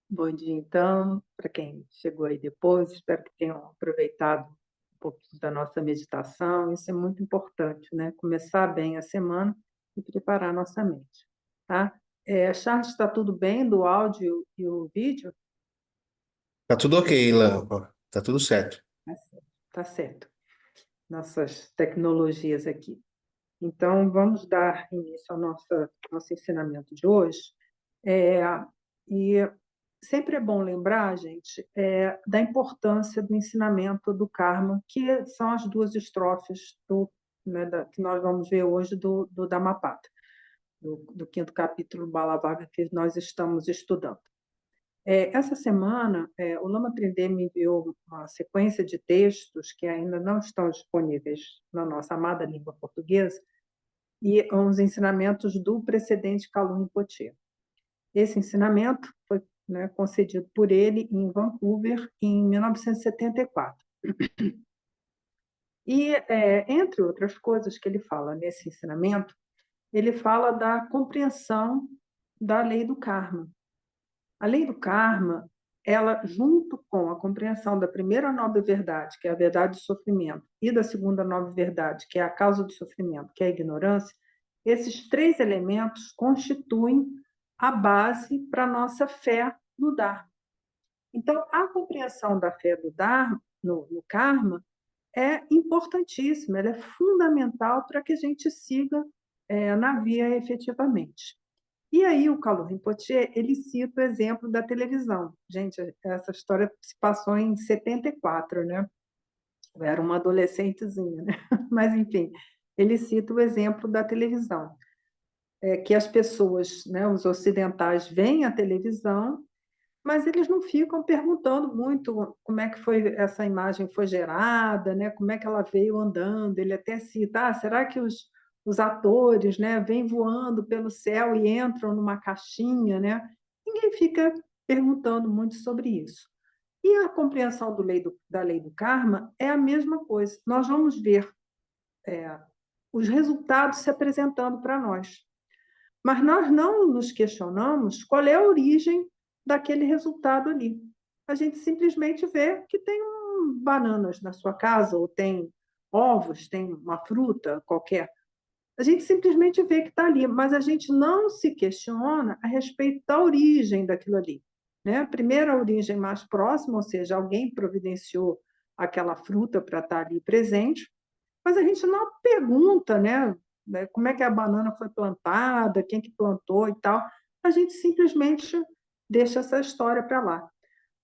Bom dia, então, para quem chegou aí depois, espero que tenham aproveitado um pouquinho da nossa meditação. Isso é muito importante, né? Começar bem a semana e preparar a nossa mente, tá? Charles, está tudo bem do áudio e o vídeo? Tá tudo ok, Ilan. Ó, tá tudo certo. Tá certo. Tá certo. Nossas tecnologias aqui. Então, vamos dar início ao nosso ensinamento de hoje. É, e sempre é bom lembrar, gente, da importância do ensinamento do karma, que são as duas estrofes que nós vamos ver hoje do Dhammapada, do quinto capítulo Balavaga que nós estamos estudando. Essa semana, o Lama Trindade me enviou uma sequência de textos que ainda não estão disponíveis na nossa amada língua portuguesa, e uns ensinamentos do precedente Kalu Rinpoche. Esse ensinamento foi, né, concedido por ele em Vancouver em 1974. E, entre outras coisas que ele fala nesse ensinamento, ele fala da compreensão da lei do karma. A lei do karma, ela, junto com a compreensão da primeira nobre verdade, que é a verdade do sofrimento, e da segunda nobre verdade, que é a causa do sofrimento, que é a ignorância, esses três elementos constituem a base para a nossa fé no Dharma. Então, a compreensão da fé do Dharma, no karma, é importantíssima, ela é fundamental para que a gente siga na via efetivamente. E aí o Kalu Rinpoche, ele cita o exemplo da televisão. Gente, essa história se passou em 74, né? Eu era uma adolescentezinha, né? Mas, enfim, ele cita o exemplo da televisão. Que as pessoas, né, os ocidentais, veem a televisão, mas eles não ficam perguntando muito como é que foi essa imagem foi gerada, né? Como é que ela veio andando. Ele até cita, será que os atores, né, vêm voando pelo céu e entram numa caixinha, né? Ninguém fica perguntando muito sobre isso. E a compreensão da lei do karma é a mesma coisa. Nós vamos ver os resultados se apresentando para nós. Mas nós não nos questionamos qual é a origem daquele resultado ali. A gente simplesmente vê que tem bananas na sua casa, ou tem ovos, tem uma fruta qualquer. A gente simplesmente vê que está ali, mas a gente não se questiona a respeito da origem daquilo ali. Né? Primeiro, a origem mais próxima, ou seja, alguém providenciou aquela fruta para estar ali presente, mas a gente não pergunta, né, como é que a banana foi plantada, quem que plantou e tal. A gente simplesmente deixa essa história para lá.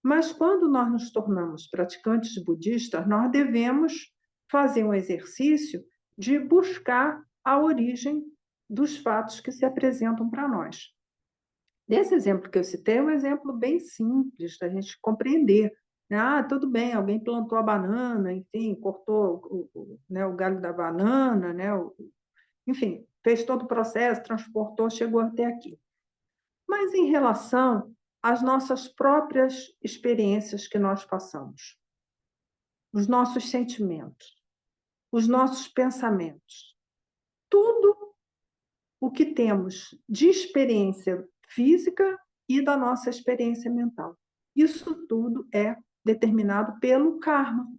Mas quando nós nos tornamos praticantes budistas, nós devemos fazer um exercício de buscar a origem dos fatos que se apresentam para nós. Desse exemplo que eu citei, é um exemplo bem simples da gente compreender. Tudo bem, alguém plantou a banana, enfim, cortou né, o galho da banana, né, enfim, fez todo o processo, transportou, chegou até aqui. Mas em relação às nossas próprias experiências que nós passamos, os nossos sentimentos, os nossos pensamentos, tudo o que temos de experiência física e da nossa experiência mental. Isso tudo é determinado pelo karma.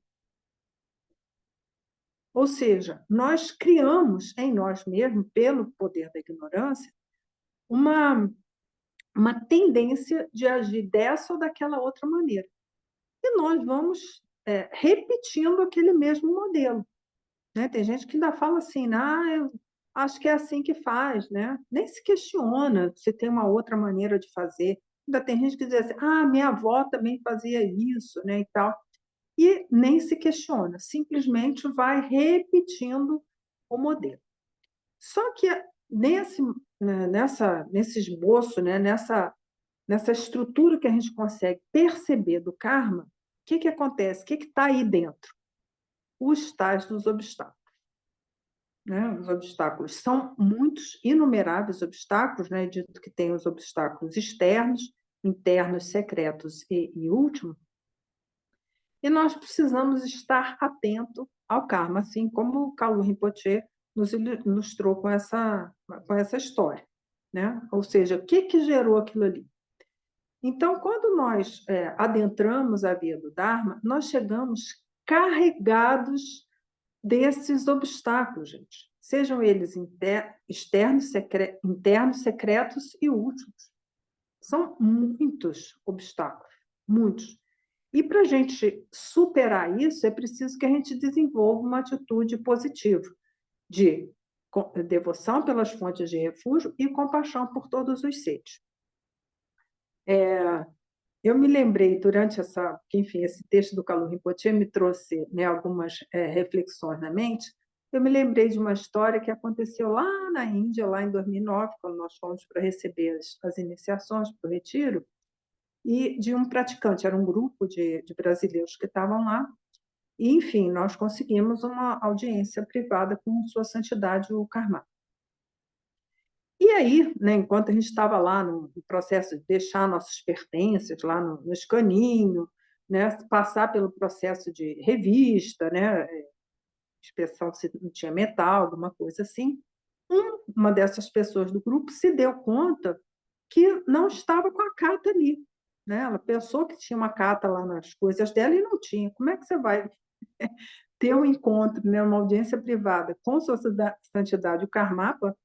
Ou seja, nós criamos em nós mesmos, pelo poder da ignorância, uma, uma tendência de agir dessa ou daquela outra maneira. E nós vamos repetindo aquele mesmo modelo. Né? Tem gente que ainda fala assim, eu acho que é assim que faz, né? Nem se questiona se tem uma outra maneira de fazer. Ainda tem gente que diz assim, minha avó também fazia isso, né, e tal. E nem se questiona, simplesmente vai repetindo o modelo. Só que nesse esboço, né, nessa estrutura que a gente consegue perceber do karma, o que acontece? O que está aí dentro? Os tais dos obstáculos. Né? Os obstáculos são muitos, inumeráveis obstáculos, né? Dito que tem os obstáculos externos, internos, secretos e últimos. E nós precisamos estar atento ao karma, assim como o Kalu Rinpoche nos ilustrou com essa história, né? Ou seja, o que gerou aquilo ali? Então, quando nós adentramos a via do Dharma, nós chegamos carregados desses obstáculos, gente. Sejam eles externos, internos, secretos e últimos. São muitos obstáculos, muitos. E para a gente superar isso, é preciso que a gente desenvolva uma atitude positiva de devoção pelas fontes de refúgio e compaixão por todos os seres. Eu me lembrei durante esse texto do Kalu Rinpoche me trouxe, né, algumas reflexões na mente. Eu me lembrei de uma história que aconteceu lá na Índia, lá em 2009, quando nós fomos para receber as iniciações para o retiro, e de um praticante, era um grupo de brasileiros que estavam lá, e, enfim, nós conseguimos uma audiência privada com Sua Santidade o Karmapa. E aí, né, enquanto a gente estava lá no processo de deixar nossos pertences lá no escaninho, né, passar pelo processo de revista, né, inspeção se não tinha metal, alguma coisa assim, uma dessas pessoas do grupo se deu conta que não estava com a carta ali. Né? Ela pensou que tinha uma carta lá nas coisas dela e não tinha. Como é que você vai ter um encontro, né, uma audiência privada com Sua Santidade o Karmapa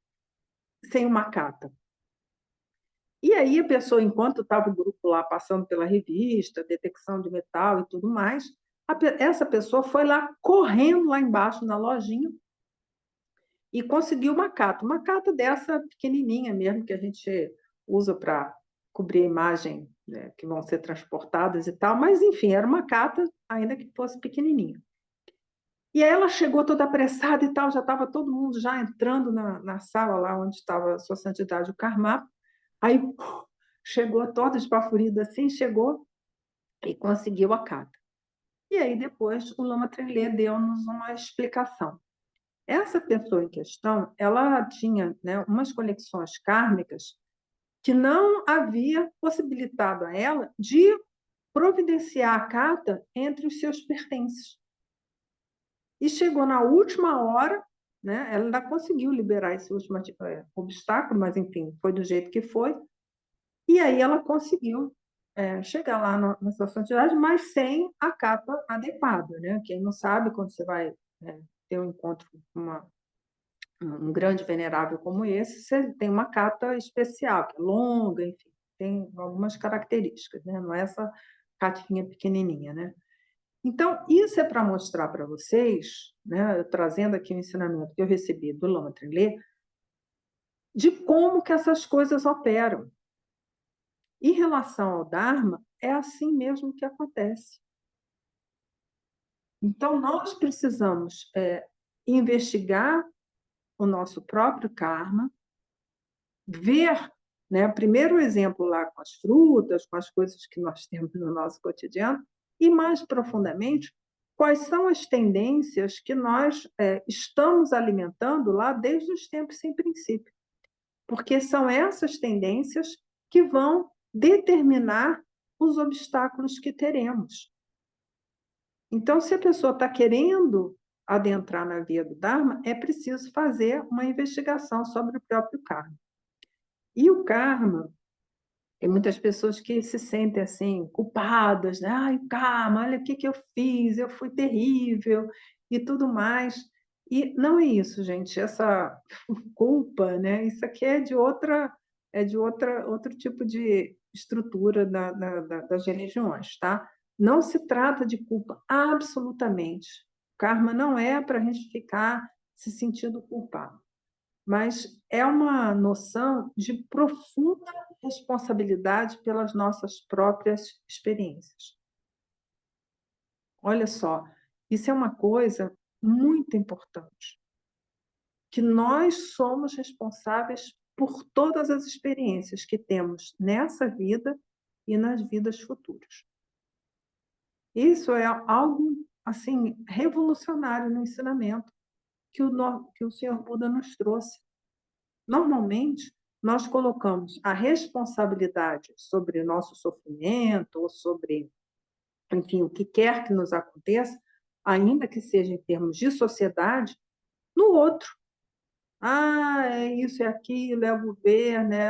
sem uma carta? E aí a pessoa, enquanto estava o grupo lá passando pela revista, detecção de metal e tudo mais, essa pessoa foi lá correndo lá embaixo na lojinha e conseguiu uma cata dessa pequenininha mesmo, que a gente usa para cobrir a imagem, né, que vão ser transportadas e tal, mas, enfim, era uma cata, ainda que fosse pequenininha. E aí ela chegou toda apressada e tal, já estava todo mundo já entrando na sala lá onde estava a Sua Santidade o Karmapa. Aí chegou toda esbaforida assim, chegou e conseguiu a cata. E aí depois o Lama Trilê deu-nos uma explicação. Essa pessoa em questão, ela tinha, né, umas conexões kármicas que não havia possibilitado a ela de providenciar a cata entre os seus pertences. E chegou na última hora, né, ela ainda conseguiu liberar esse último obstáculo, mas, enfim, foi do jeito que foi. E aí ela conseguiu chegar lá na sua santidade, mas sem a cata adequada. Né? Quem não sabe, quando você vai ter um encontro com um grande venerável como esse, você tem uma cata especial, que é longa, enfim, tem algumas características, né? Não é essa catinha pequenininha, né? Então, isso é para mostrar para vocês, né, trazendo aqui o ensinamento que eu recebi do Lama Trilê, de como que essas coisas operam. Em relação ao Dharma, é assim mesmo que acontece. Então, nós precisamos investigar o nosso próprio karma, ver, né, primeiro o exemplo lá com as frutas, com as coisas que nós temos no nosso cotidiano, e mais profundamente, quais são as tendências que nós estamos alimentando lá desde os tempos sem princípio. Porque são essas tendências que vão determinar os obstáculos que teremos. Então, se a pessoa está querendo adentrar na via do Dharma, é preciso fazer uma investigação sobre o próprio karma. E o karma, tem muitas pessoas que se sentem assim, culpadas, né? Ai, karma, olha o que eu fiz, eu fui terrível e tudo mais. E não é isso, gente, essa culpa, né? Isso aqui outro tipo de estrutura das religiões, tá? Não se trata de culpa, absolutamente. Karma não é para a gente ficar se sentindo culpado, mas é uma noção de profunda responsabilidade pelas nossas próprias experiências. Olha só, isso é uma coisa muito importante, que nós somos responsáveis por todas as experiências que temos nessa vida e nas vidas futuras. Isso é algo assim revolucionário no ensinamento que o Senhor Buda nos trouxe. Normalmente, nós colocamos a responsabilidade sobre o nosso sofrimento ou sobre enfim, o que quer que nos aconteça, ainda que seja em termos de sociedade, no outro. Ah, é isso, é aquilo, é o governo, é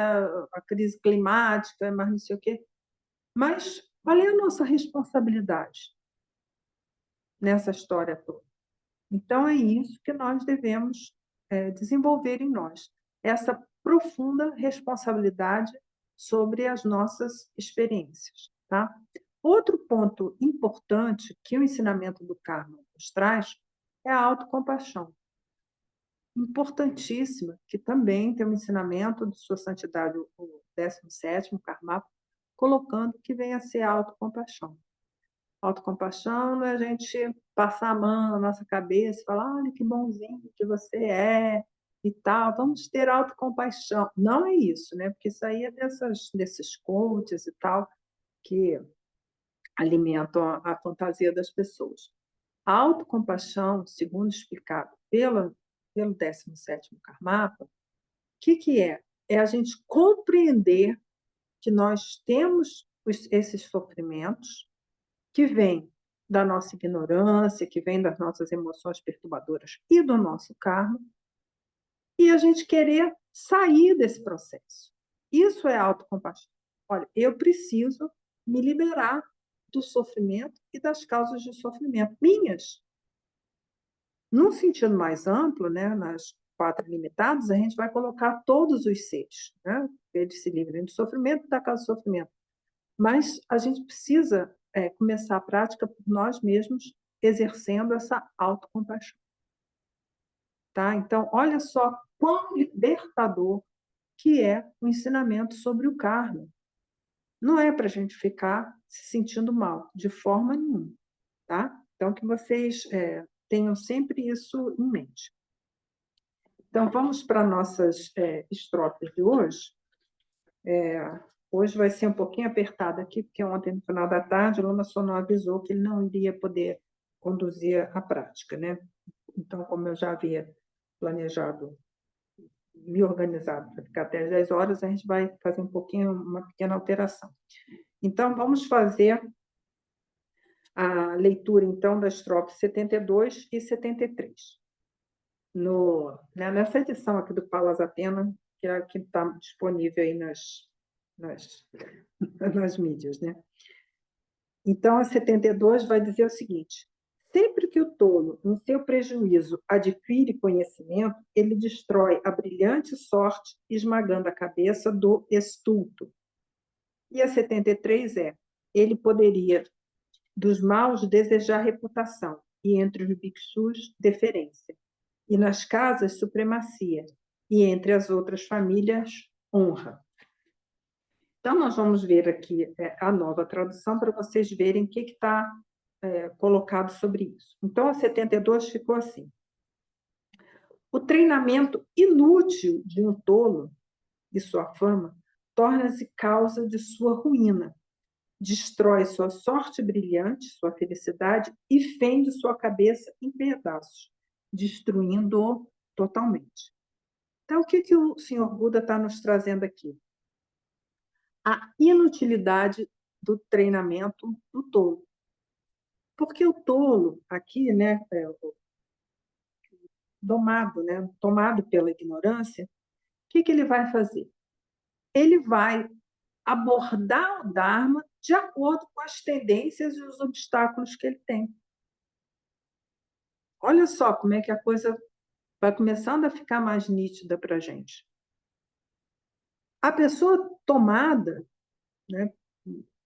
a crise climática, é mais não sei o quê. Mas qual é a nossa responsabilidade nessa história toda? Então, é isso que nós devemos desenvolver em nós, essa profunda responsabilidade sobre as nossas experiências. Tá? Outro ponto importante que o ensinamento do karma nos traz é a autocompaixão. Importantíssima, que também tem um ensinamento de Sua Santidade, o 17º Karmapa, colocando que vem a ser a autocompaixão. Autocompaixão não é a gente passar a mão na nossa cabeça e falar, olha que bonzinho que você é e tal, vamos ter autocompaixão. Não é isso, né? Porque isso aí é desses coaches e tal, que alimentam a fantasia das pessoas. A autocompaixão, segundo explicado pelo 17º Karmapa, o que é? É a gente compreender que nós temos esses sofrimentos que vêm da nossa ignorância, que vêm das nossas emoções perturbadoras e do nosso karma, e a gente querer sair desse processo. Isso é autocompaixão. Olha, eu preciso me liberar do sofrimento e das causas de sofrimento minhas. Num sentido mais amplo, né, nas 4 limitadas, a gente vai colocar todos os seres, né? Eles se livrem do sofrimento e da causa do sofrimento. Mas a gente precisa começar a prática por nós mesmos, exercendo essa autocompaixão. Tá? Então, olha só quão libertador que é o ensinamento sobre o karma. Não é para a gente ficar se sentindo mal, de forma nenhuma. Tá? Então, que vocês tenham sempre isso em mente. Então, vamos para nossas estrofes de hoje. Hoje vai ser um pouquinho apertado aqui, porque ontem, no final da tarde, o Lama Sonó avisou que ele não iria poder conduzir a prática, né? Então, como eu já havia planejado, me organizado para ficar até às 10 horas, a gente vai fazer uma pequena alteração. Então, vamos fazer a leitura, então, das estrofes 72 e 73. Nessa edição aqui do Palas Atena, que está disponível aí nas mídias, né? Então, a 72 vai dizer o seguinte: sempre que o tolo, em seu prejuízo, adquire conhecimento, ele destrói a brilhante sorte, esmagando a cabeça do estulto. E a 73 ele poderia dos maus desejar reputação, e entre os bhikshus, deferência, e nas casas, supremacia, e entre as outras famílias, honra. Então, nós vamos ver aqui a nova tradução para vocês verem o que está colocado sobre isso. Então, a 72 ficou assim: o treinamento inútil de um tolo e sua fama torna-se causa de sua ruína, destrói sua sorte brilhante, sua felicidade e fende sua cabeça em pedaços, destruindo-o totalmente. Então, o que o Sr. Buda está nos trazendo aqui? A inutilidade do treinamento do tolo. Porque o tolo aqui, né, domado, né, tomado pela ignorância, o que ele vai fazer? Ele vai abordar o Dharma de acordo com as tendências e os obstáculos que ele tem. Olha só como é que a coisa vai começando a ficar mais nítida para a gente. A pessoa tomada, né,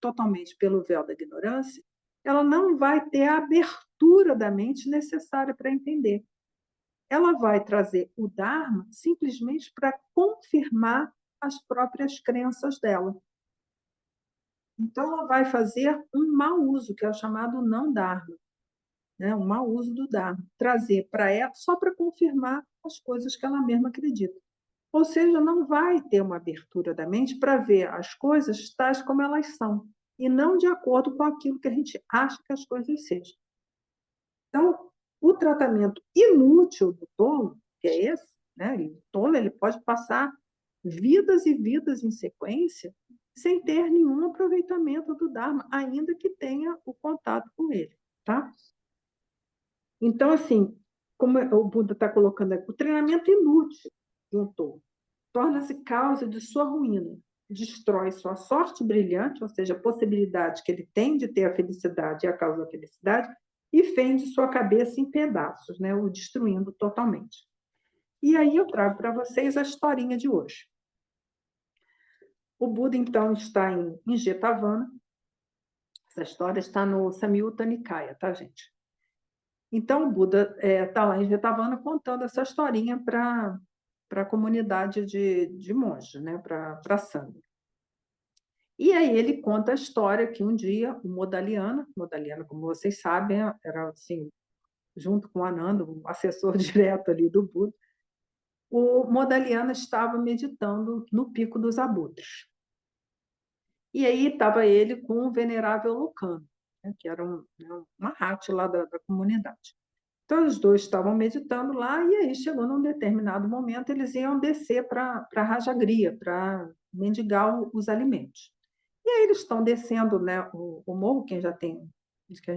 totalmente pelo véu da ignorância, ela não vai ter a abertura da mente necessária para entender. Ela vai trazer o Dharma simplesmente para confirmar as próprias crenças dela. Então, ela vai fazer um mau uso, que é o chamado não Dharma, né? Um mau uso do Dharma, trazer para ela só para confirmar as coisas que ela mesma acredita. Ou seja, não vai ter uma abertura da mente para ver as coisas tais como elas são, e não de acordo com aquilo que a gente acha que as coisas sejam. Então, o tratamento inútil do tolo, que é esse, né? O tolo ele pode passar vidas e vidas em sequência sem ter nenhum aproveitamento do Dharma, ainda que tenha o contato com ele, tá? Então, assim, como o Buda está colocando aqui, o treinamento inútil de um tolo torna-se causa de sua ruína, destrói sua sorte brilhante, ou seja, a possibilidade que ele tem de ter a felicidade e a causa da felicidade, e fende sua cabeça em pedaços, né, o destruindo totalmente. E aí eu trago para vocês a historinha de hoje. O Buda, então, está em Jetavana. Essa história está no Samyutta Nikaya, tá, gente? Então, o Buda está lá em Jetavana contando essa historinha para a comunidade de monges, né? Para a Sangha. E aí ele conta a história que um dia o Modaliana, como vocês sabem, era assim, junto com o Ananda, o assessor direto ali do Buda, o Modaliana estava meditando no Pico dos Abutres. E aí estava ele com o venerável Lucano, né, que era um Mahatma lá da comunidade. Então, os dois estavam meditando lá, e aí chegou num determinado momento, eles iam descer para Rajagriha, para mendigar os alimentos. E aí eles estão descendo, né, o morro, quem já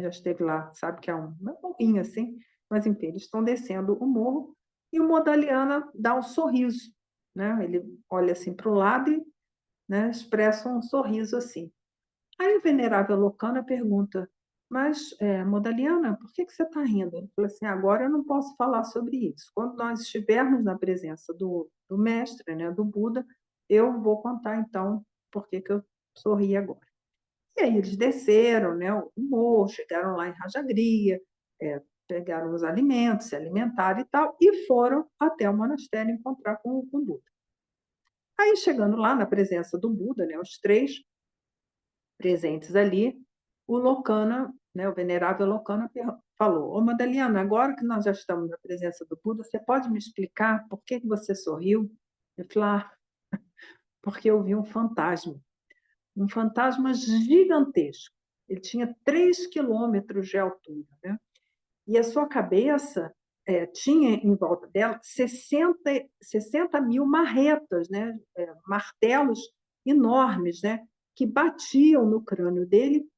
esteve lá sabe que é um morrinho assim, mas enfim, eles estão descendo o morro, e o Modaliana dá um sorriso, né? Ele olha assim para o lado e, né, expressa um sorriso assim. Aí o venerável Locana pergunta, mas, Modaliana, por que você está rindo? Ele falou assim, agora eu não posso falar sobre isso. Quando nós estivermos na presença do mestre, né, do Buda, eu vou contar, então, por que eu sorri agora. E aí eles desceram, né, o morro, chegaram lá em Rajagriha, pegaram os alimentos, se alimentaram e tal, e foram até o monastério encontrar com o Buda. Aí, chegando lá na presença do Buda, né, os três presentes ali, o Locana, né, o venerável Locana, falou: Ô Madaliana, agora que nós já estamos na presença do Buda, você pode me explicar por que você sorriu? Eu falei: porque eu vi um fantasma gigantesco. Ele tinha 3 quilômetros de altura, né? E a sua cabeça tinha em volta dela 60 mil marretas, né? Martelos enormes, né? Que batiam no crânio dele,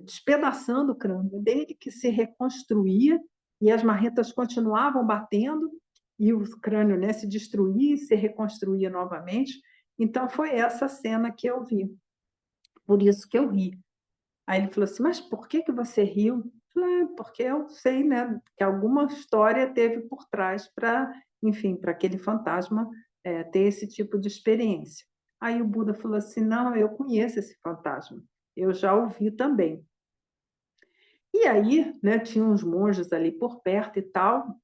despedaçando o crânio dele, que se reconstruía, e as marretas continuavam batendo, e o crânio, né, se destruía e se reconstruía novamente. Então, foi essa cena que eu vi. Por isso que eu ri. Aí ele falou assim, mas por que você riu? Eu falei, porque eu sei, né, que alguma história teve por trás para, enfim, para aquele fantasma ter esse tipo de experiência. Aí o Buda falou assim, não, eu conheço esse fantasma, eu já ouvi também. E aí, né, tinha uns monges ali por perto e tal,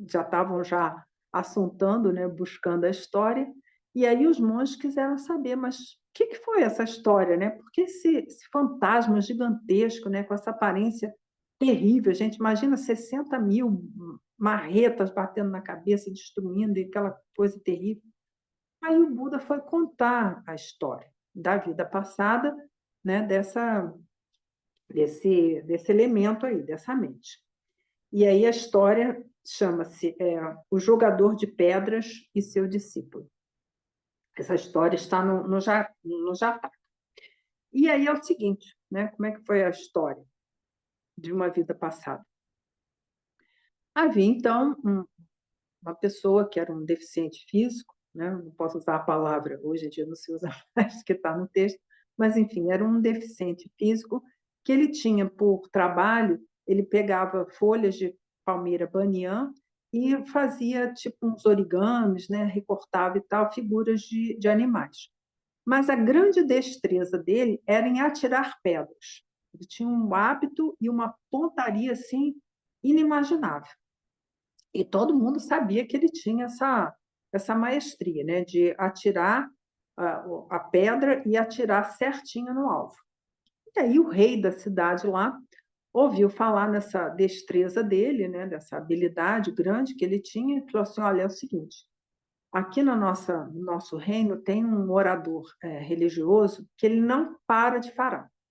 já estavam já assuntando, né, buscando a história, e aí os monges quiseram saber, mas o que foi essa história, né? Por que esse fantasma gigantesco, né, com essa aparência terrível? A gente imagina 60 mil marretas batendo na cabeça, destruindo, e aquela coisa terrível. Aí o Buda foi contar a história da vida passada, né, desse elemento aí, dessa mente. E aí a história chama-se O Jogador de Pedras e Seu Discípulo. Essa história está no Jataka. E aí é o seguinte, né? Como é que foi a história de uma vida passada? Havia, então, uma pessoa que era um deficiente físico, né? Não posso usar a palavra, hoje em dia não se usa mais, que está no texto, mas, enfim, era um deficiente físico que ele tinha por trabalho, ele pegava folhas de palmeira banyan e fazia tipo uns origamis, né? Recortava e tal, figuras de animais. Mas a grande destreza dele era em atirar pedras. Ele tinha um hábito e uma pontaria assim inimaginável. E todo mundo sabia que ele tinha essa maestria, né, de atirar a pedra e atirar certinho no alvo. E aí o rei da cidade lá ouviu falar nessa destreza dele, né, dessa habilidade grande que ele tinha, e falou assim, olha, é o seguinte, aqui no nosso reino tem um orador religioso que ele não para de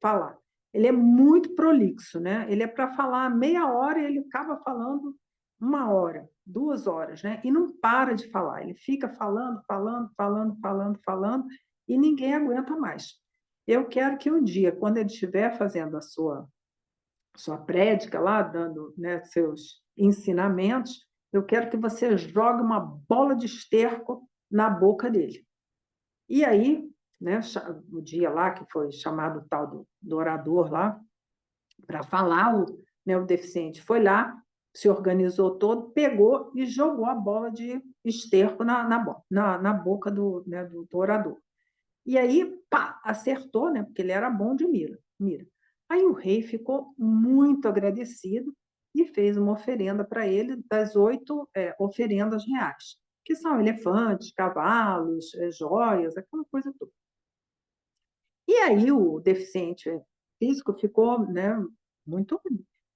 falar. Ele é muito prolixo, né? Ele é para falar meia hora e ele acaba falando 1 hora, 2 horas, né? E não para de falar. Ele fica falando, falando, falando, falando, falando. e ninguém aguenta mais. Eu quero que um dia, quando ele estiver fazendo a sua prédica lá, dando, né, seus ensinamentos, eu quero que você jogue uma bola de esterco na boca dele. E aí, né, o dia lá que foi chamado o tal do orador lá, para falar, né, o deficiente foi lá, se organizou todo, pegou e jogou a bola de esterco na boca né, do orador. E aí, pá, acertou, né, porque ele era bom de mira. Aí o rei ficou muito agradecido e fez uma oferenda para ele das 8 oferendas reais, que são elefantes, cavalos, joias, aquela coisa toda. E aí o deficiente físico ficou, né, muito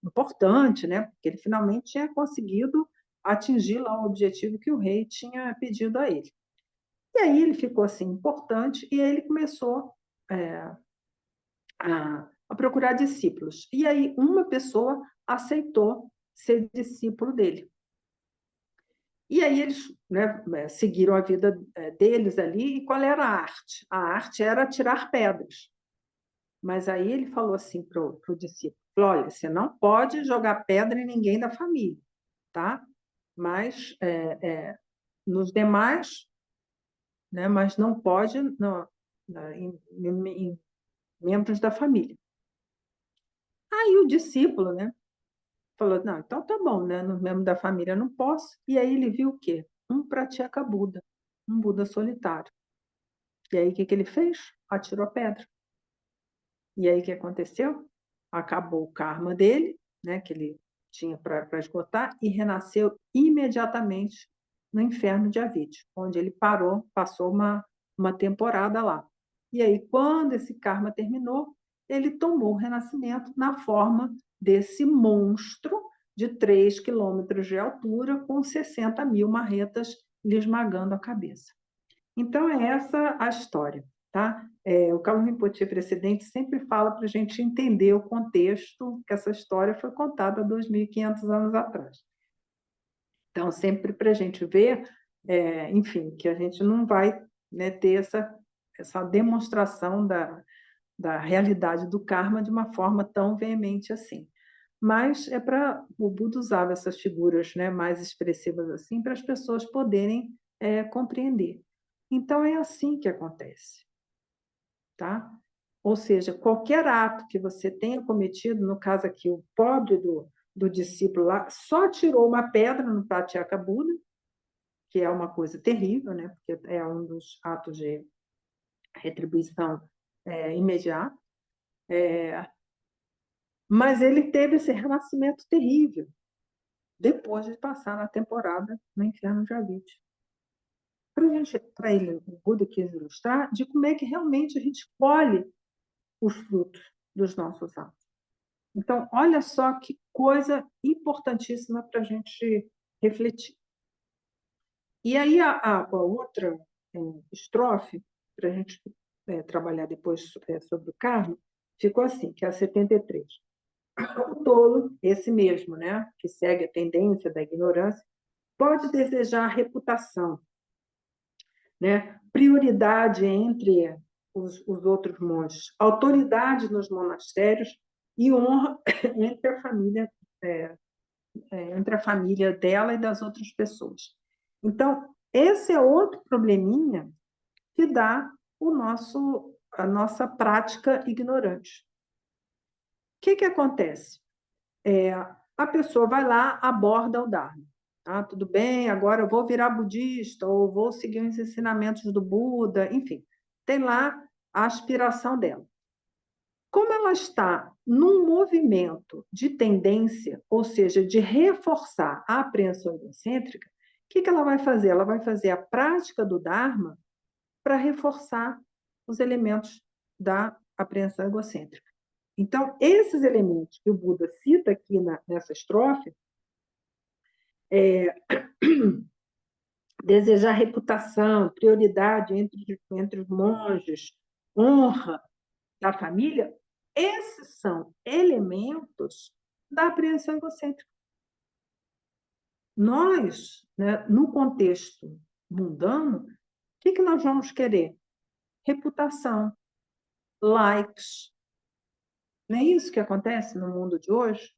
importante, né, porque ele finalmente tinha conseguido atingir lá o objetivo que o rei tinha pedido a ele. E aí ele ficou assim importante e ele começou é, a procurar discípulos. E aí uma pessoa aceitou ser discípulo dele. E aí eles, né, seguiram a vida deles ali. E qual era a arte? A arte era tirar pedras. Mas aí ele falou assim para o discípulo: olha, você não pode jogar pedra em ninguém da família, tá? Mas nos demais, né? Mas não pode em membros da família. Aí o discípulo, né, falou: não, então tá bom, né? No membro da família não posso. E aí ele viu o quê? Um Pratyeka Buda, um Buda solitário. E aí o que ele fez? Atirou a pedra. E aí o que aconteceu? Acabou o karma dele, né, que ele tinha para esgotar, e renasceu imediatamente no inferno de Avidya, onde ele passou uma temporada lá. E aí, quando esse karma terminou, ele tomou o renascimento na forma desse monstro de 3 quilômetros de altura, com 60 mil marretas lhe esmagando a cabeça. Então, é essa a história. Tá? O Kalu Rinpoche precedente sempre fala para a gente entender o contexto que essa história foi contada há 2.500 anos atrás. Então, sempre para a gente ver, enfim, que a gente não vai, né, ter essa demonstração da realidade do karma de uma forma tão veemente assim. Mas é para o Buda usar essas figuras, né, mais expressivas assim, para as pessoas poderem compreender. Então, é assim que acontece. Tá? Ou seja, qualquer ato que você tenha cometido, no caso aqui, o pobre do discípulo lá, só tirou uma pedra no Pratyeka Buda, que é uma coisa terrível, né? Porque é um dos atos de retribuição imediata, mas ele teve esse renascimento terrível depois de passar na temporada no inferno de Avidya. Para ele, o Buda quis ilustrar de como é que realmente a gente colhe os frutos dos nossos atos. Então, olha só que coisa importantíssima para a gente refletir. E aí, a outra estrofe, para a gente trabalhar depois sobre o karma, ficou assim, que é a 73. O tolo, esse mesmo, né, que segue a tendência da ignorância, pode desejar reputação, né, prioridade entre os outros monges, autoridade nos monastérios e honra entre a família entre a família dela e das outras pessoas. Então, esse é outro probleminha que dá a nossa prática ignorante. O que acontece? A pessoa vai lá, aborda o Dharma. Ah, tudo bem, agora eu vou virar budista, ou vou seguir os ensinamentos do Buda, enfim, tem lá a aspiração dela. Como ela está num movimento de tendência, ou seja, de reforçar a apreensão egocêntrica, o que ela vai fazer? Ela vai fazer a prática do Dharma para reforçar os elementos da apreensão egocêntrica. Então, esses elementos que o Buda cita aqui nessa estrofe, desejar reputação, prioridade entre os monges, honra da família, esses são elementos da apreensão egocêntrica. Nós, né, no contexto mundano, o que nós vamos querer? reputação, likes. Não é isso que acontece no mundo de hoje?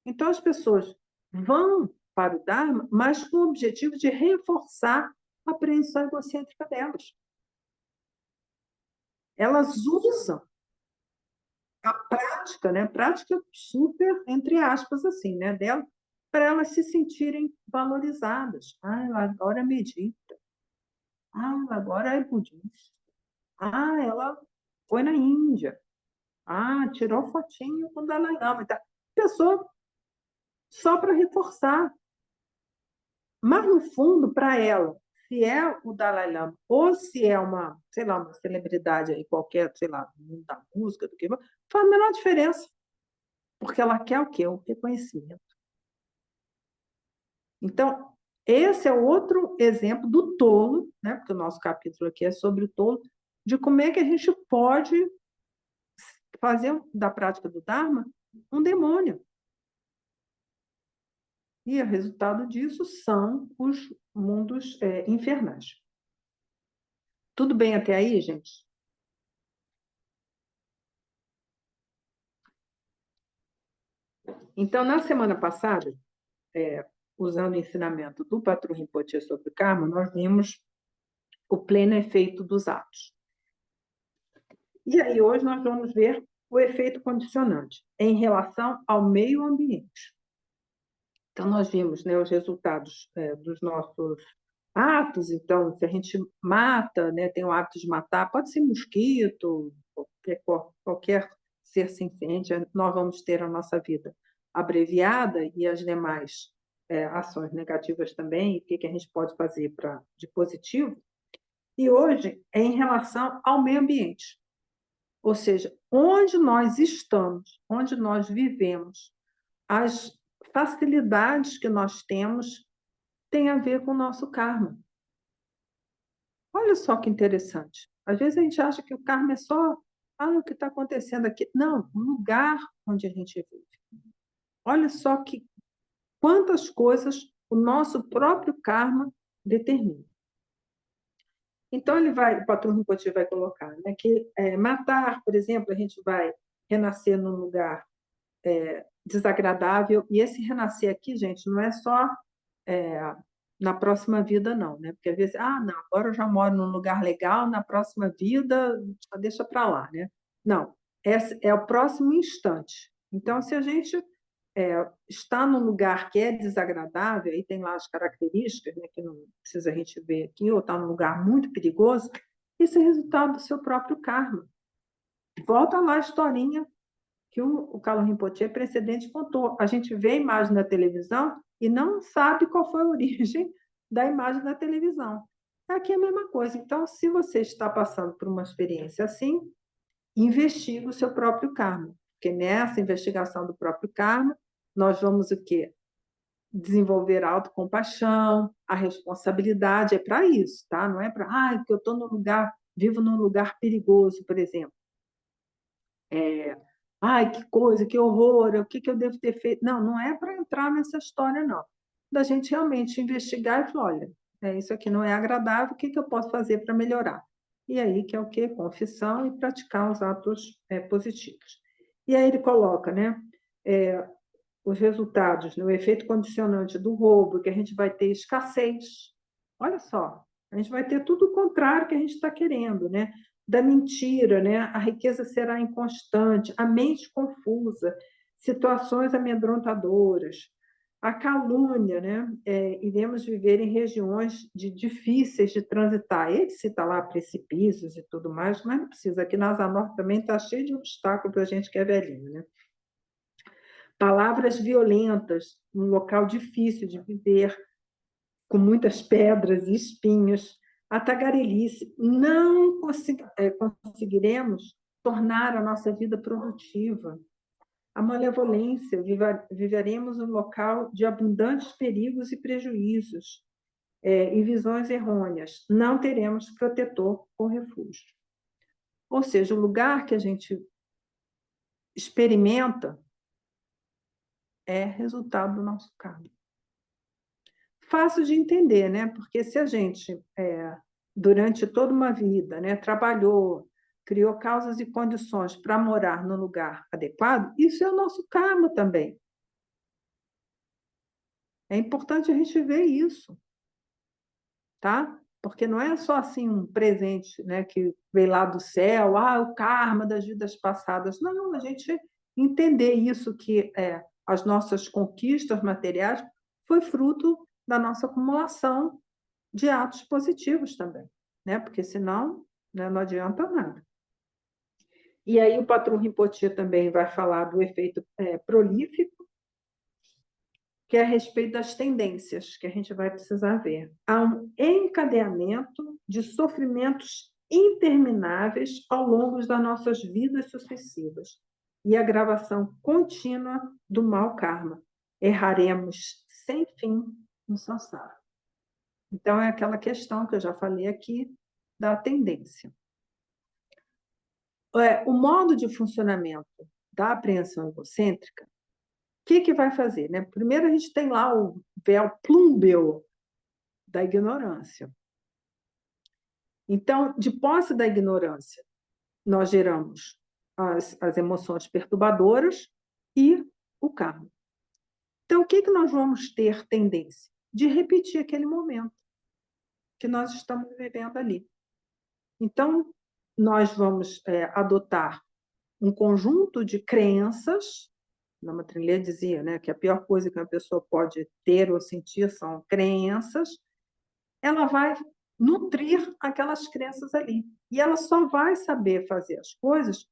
Então, as pessoas vão para o Dharma, mas com o objetivo de reforçar a apreensão egocêntrica delas. Elas usam a prática, né? Prática super, entre aspas, assim, né? Dela, para elas se sentirem valorizadas. Ah, ela agora medita. Ah, ela agora é budista. Ah, ela foi na Índia. Ah, tirou fotinho com o Dalai Lama. Então, pessoa só para reforçar. Mas, no fundo, para ela, se é o Dalai Lama ou se é uma, sei lá, uma celebridade aí qualquer, sei lá, do mundo da música, do que faz a menor diferença. Porque ela quer o quê? O reconhecimento. Então, esse é outro exemplo do tolo, né? Porque o nosso capítulo aqui é sobre o tolo, de como é que a gente pode fazer da prática do Dharma um demônio. E o resultado disso são os mundos infernais. Tudo bem até aí, gente? Então, na semana passada, usando o ensinamento do Patrul Rinpoche sobre o karma, nós vimos o pleno efeito dos atos. E aí, hoje, nós vamos ver o efeito condicionante em relação ao meio ambiente. Então, nós vimos, né, os resultados dos nossos atos. Então, se a gente mata, né, tem o hábito de matar, pode ser mosquito, qualquer ser senciente, nós vamos ter a nossa vida abreviada e as demais ações negativas também, o que a gente pode fazer de positivo. E hoje é em relação ao meio ambiente. Ou seja, onde nós estamos, onde nós vivemos, as facilidades que nós temos têm a ver com o nosso karma. Olha só que interessante. Às vezes a gente acha que o karma é só o que está acontecendo aqui. Não, o lugar onde a gente vive. Olha só quantas coisas o nosso próprio karma determina. Então, o Patrul Rinpoche vai colocar, né, que matar, por exemplo, a gente vai renascer num lugar desagradável, e esse renascer aqui, gente, não é só na próxima vida, não, né? Porque às vezes, não, agora eu já moro num lugar legal, na próxima vida, deixa para lá, né? Não, esse é o próximo instante. Então, se a gente está num lugar que é desagradável, aí tem lá as características, né, que não precisa a gente ver aqui, ou está num lugar muito perigoso, isso é resultado do seu próprio karma. Volta lá a historinha que o Kalu Rinpoche precedente contou. A gente vê a imagem na televisão e não sabe qual foi a origem da imagem da televisão. Aqui é a mesma coisa. Então, se você está passando por uma experiência assim, investiga o seu próprio karma. Porque nessa investigação do próprio karma, nós vamos o quê? Desenvolver a autocompaixão, a responsabilidade. É para isso, tá? Não é para, porque eu estou vivo num lugar perigoso, por exemplo. Ai, que coisa, que horror, o que eu devo ter feito? Não, não é para entrar nessa história, não. Da gente realmente investigar e falar, olha, isso aqui não é agradável, o que eu posso fazer para melhorar? E aí, que é o quê? Confissão e praticar os atos positivos. E aí ele coloca, né, os resultados, né, o efeito condicionante do roubo, que a gente vai ter escassez. Olha só, a gente vai ter tudo o contrário que a gente está querendo, né? Da mentira, né? A riqueza será inconstante, a mente confusa, situações amedrontadoras, a calúnia, né? Iremos viver em regiões difíceis de transitar. Ele cita lá precipícios e tudo mais, mas não precisa. Aqui na Asa Norte também está cheio de obstáculos para a gente que é velhinho, né? Palavras violentas, um local difícil de viver, com muitas pedras e espinhos, a tagarelice. Não conseguiremos tornar a nossa vida produtiva. A malevolência, viveremos um local de abundantes perigos e prejuízos, e visões errôneas. Não teremos protetor ou refúgio. Ou seja, o lugar que a gente experimenta é resultado do nosso karma. Fácil de entender, né? Porque se a gente durante toda uma vida, né, trabalhou, criou causas e condições para morar no lugar adequado, isso é o nosso karma também. É importante a gente ver isso, tá? Porque não é só assim um presente, né, que veio lá do céu, o karma das vidas passadas. Não, a gente entender isso que as nossas conquistas materiais foi fruto da nossa acumulação de atos positivos também, né? Porque senão, né, não adianta nada. E aí o patrão Rinpoche também vai falar do efeito prolífico, que é a respeito das tendências que a gente vai precisar ver. Há um encadeamento de sofrimentos intermináveis ao longo das nossas vidas sucessivas e a gravação contínua do mau karma. Erraremos sem fim no samsara. Então, é aquela questão que eu já falei aqui da tendência. O modo de funcionamento da apreensão egocêntrica, o que vai fazer? Né? Primeiro, a gente tem lá o véu plúmbeo da ignorância. Então, de posse da ignorância, nós geramos as emoções perturbadoras e o karma. Então, o que nós vamos ter tendência? De repetir aquele momento que nós estamos vivendo ali. Então, nós vamos adotar um conjunto de crenças. A Matrilha dizia, né, que a pior coisa que uma pessoa pode ter ou sentir são crenças. Ela vai nutrir aquelas crenças ali. E ela só vai saber fazer as coisas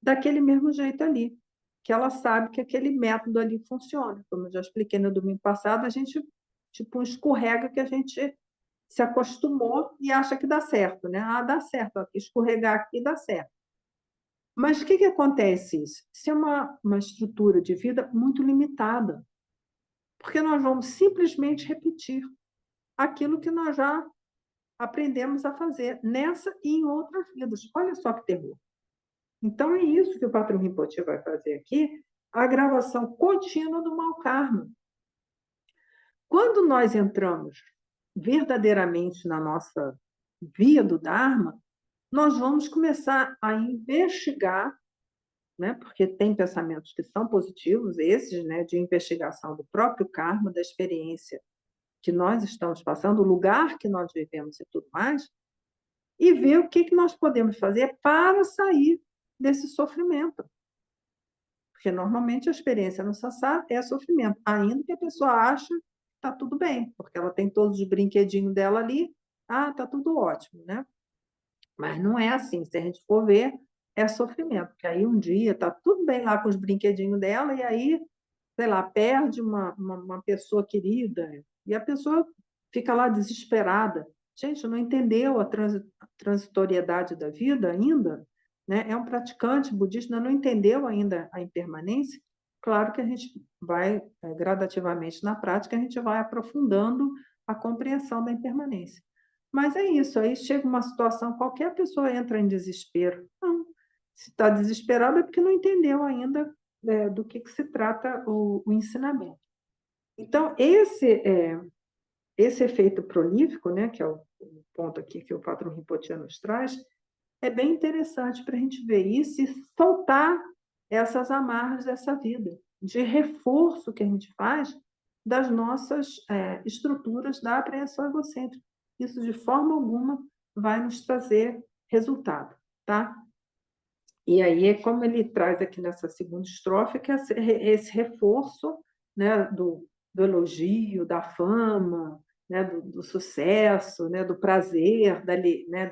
daquele mesmo jeito ali, que ela sabe que aquele método ali funciona. Como eu já expliquei no domingo passado, a gente, tipo, escorrega que a gente se acostumou e acha que dá certo, né? Dá certo, aqui, escorregar aqui dá certo. Mas o que acontece isso? Isso é uma estrutura de vida muito limitada, porque nós vamos simplesmente repetir aquilo que nós já aprendemos a fazer nessa e em outras vidas. Olha só que terror. Então, é isso que o patrão Rinpoche vai fazer aqui, a gravação contínua do mau karma. Quando nós entramos verdadeiramente na nossa via do Dharma, nós vamos começar a investigar, né, porque tem pensamentos que são positivos, esses, né, de investigação do próprio karma, da experiência que nós estamos passando, o lugar que nós vivemos e tudo mais, e ver o que nós podemos fazer para sair desse sofrimento. Porque normalmente a experiência no sassá é sofrimento, ainda que a pessoa ache que está tudo bem, porque ela tem todos os brinquedinhos dela ali, está tudo ótimo, né? Mas não é assim, se a gente for ver, é sofrimento, porque aí um dia está tudo bem lá com os brinquedinhos dela, e aí, sei lá, perde uma pessoa querida, e a pessoa fica lá desesperada. Gente, não entendeu a transitoriedade da vida ainda, né? É um praticante budista, não entendeu ainda a impermanência. Claro que a gente vai, gradativamente na prática, a gente vai aprofundando a compreensão da impermanência. Mas é isso, aí chega uma situação, qualquer pessoa entra em desespero. Não, se está desesperado é porque não entendeu ainda do que se trata o ensinamento. Então, esse efeito prolífico, né, que é o ponto aqui que o patrão Rinpoche nos traz, é bem interessante para a gente ver isso e soltar essas amarras dessa vida, de reforço que a gente faz das nossas estruturas da apreensão egocêntrica. Isso, de forma alguma, vai nos trazer resultado, tá? E aí, como ele traz aqui nessa segunda estrofe, que é esse reforço, né, do elogio, da fama, né, do sucesso, né, do prazer, né,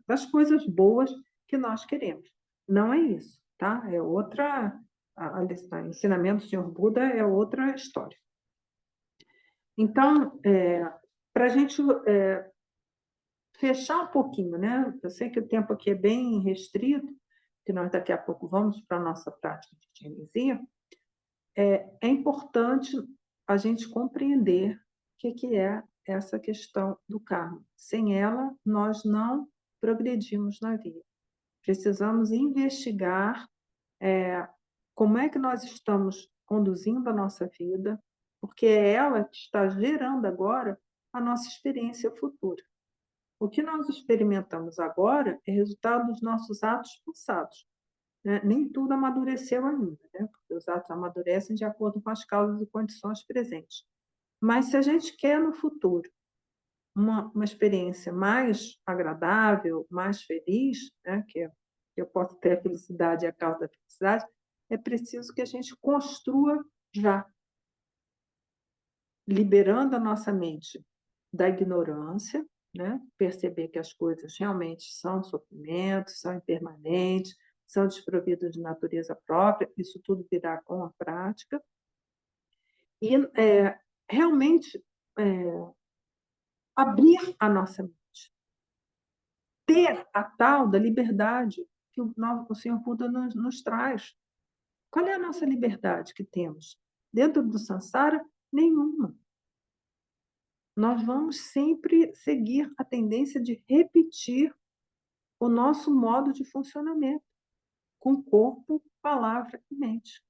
das coisas boas que nós queremos. Não é isso, tá? É outra. O ensinamento do Senhor Buda é outra história. Então, para a gente fechar um pouquinho, né? Eu sei que o tempo aqui é bem restrito, que nós daqui a pouco vamos para a nossa prática de Tianizia, é importante a gente compreender o que é essa questão do karma. Sem ela, nós não progredimos na vida. Precisamos investigar como é que nós estamos conduzindo a nossa vida, porque é ela que está gerando agora a nossa experiência futura. O que nós experimentamos agora é resultado dos nossos atos passados, né? Nem tudo amadureceu ainda, né? Porque os atos amadurecem de acordo com as causas e condições presentes. Mas se a gente quer no futuro uma experiência mais agradável, mais feliz, né? Que eu posso ter a felicidade e a causa da felicidade, é preciso que a gente construa já, liberando a nossa mente da ignorância, né? Perceber que as coisas realmente são sofrimentos, são impermanentes, são desprovidas de natureza própria, isso tudo virá com a prática, e realmente abrir a nossa mente, ter a tal da liberdade que o Senhor Buda nos traz. Qual é a nossa liberdade que temos? Dentro do samsara, nenhuma. Nós vamos sempre seguir a tendência de repetir o nosso modo de funcionamento, com corpo, palavra e mente.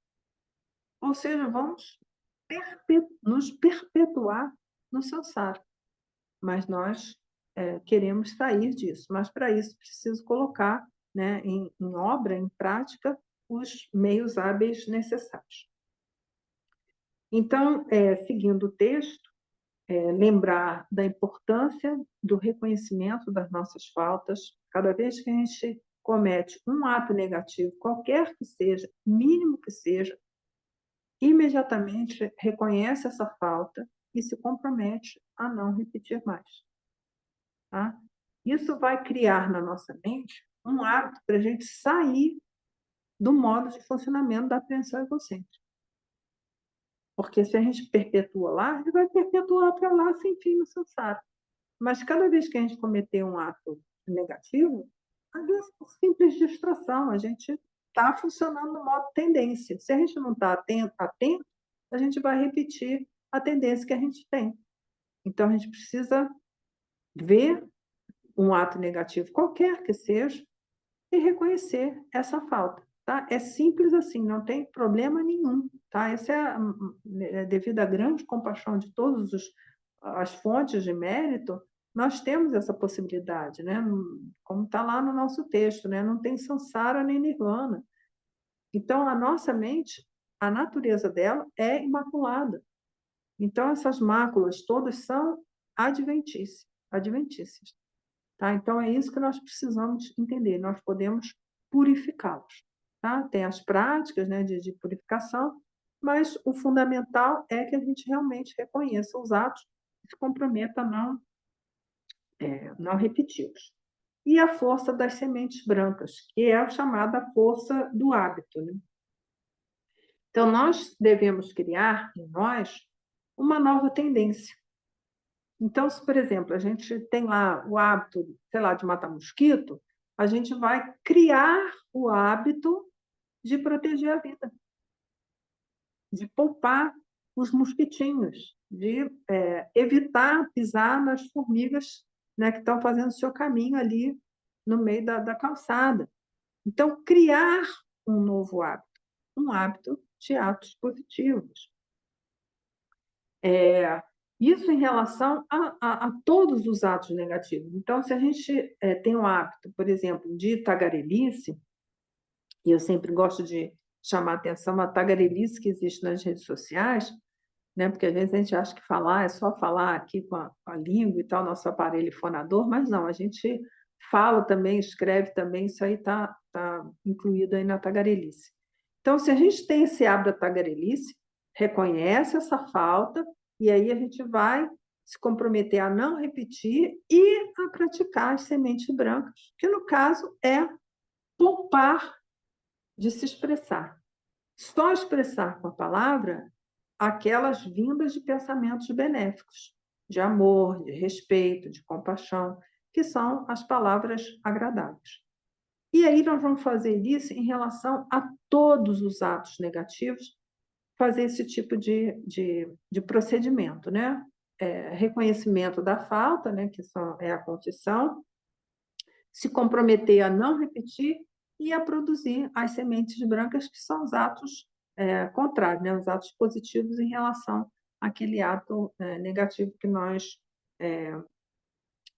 Ou seja, vamos nos perpetuar no samsara. Mas nós queremos sair disso. Mas, para isso, preciso colocar, né, em obra, em prática, os meios hábeis necessários. Então, seguindo o texto, lembrar da importância do reconhecimento das nossas faltas. Cada vez que a gente comete um ato negativo, qualquer que seja, mínimo que seja, imediatamente reconhece essa falta e se compromete a não repetir mais. Tá? Isso vai criar na nossa mente um hábito para a gente sair do modo de funcionamento da apreensão egocêntrica. Porque se a gente perpetua lá, a gente vai perpetuar para lá sem fim no samsara. Mas cada vez que a gente cometer um ato negativo, às vezes por simples distração, a gente está funcionando no modo tendência. Se a gente não está atento, a gente vai repetir a tendência que a gente tem. Então, a gente precisa ver um ato negativo, qualquer que seja, e reconhecer essa falta. Tá? É simples assim, não tem problema nenhum. Tá? Essa devido à grande compaixão de todas as fontes de mérito, nós temos essa possibilidade, né? Como está lá no nosso texto, né? Não tem samsara nem nirvana. Então, a nossa mente, a natureza dela é imaculada. Então, essas máculas todas são adventícias. Tá? Então, é isso que nós precisamos entender. Nós podemos purificá-los. Tá? Tem as práticas, né, de purificação, mas o fundamental é que a gente realmente reconheça os atos e se comprometa a não repeti-los. E a força das sementes brancas, que é a chamada força do hábito. Né? Então, nós devemos criar em nós uma nova tendência. Então, se, por exemplo, a gente tem lá o hábito, sei lá, de matar mosquito, a gente vai criar o hábito de proteger a vida, de poupar os mosquitinhos, de evitar pisar nas formigas, né, que estão fazendo o seu caminho ali no meio da calçada. Então, criar um novo hábito, um hábito de atos positivos. Isso em relação a todos os atos negativos. Então, se a gente tem o hábito, por exemplo, de tagarelice, e eu sempre gosto de chamar a atenção a tagarelice que existe nas redes sociais, né? Porque às vezes a gente acha que falar é só falar aqui com a língua e tal, nosso aparelho fonador, mas não, a gente fala também, escreve também, isso aí está incluído aí na tagarelice. Então, se a gente tem esse hábito da tagarelice, reconhece essa falta, e aí a gente vai se comprometer a não repetir e a praticar as sementes brancas, que no caso é poupar de se expressar. Só expressar com a palavra aquelas vindas de pensamentos benéficos, de amor, de respeito, de compaixão, que são as palavras agradáveis. E aí nós vamos fazer isso em relação a todos os atos negativos, fazer esse tipo de procedimento, né? Reconhecimento da falta, né? Que é a confissão, se comprometer a não repetir e a produzir as sementes brancas, que são os atos contrários, né? Os atos positivos em relação àquele ato negativo que nós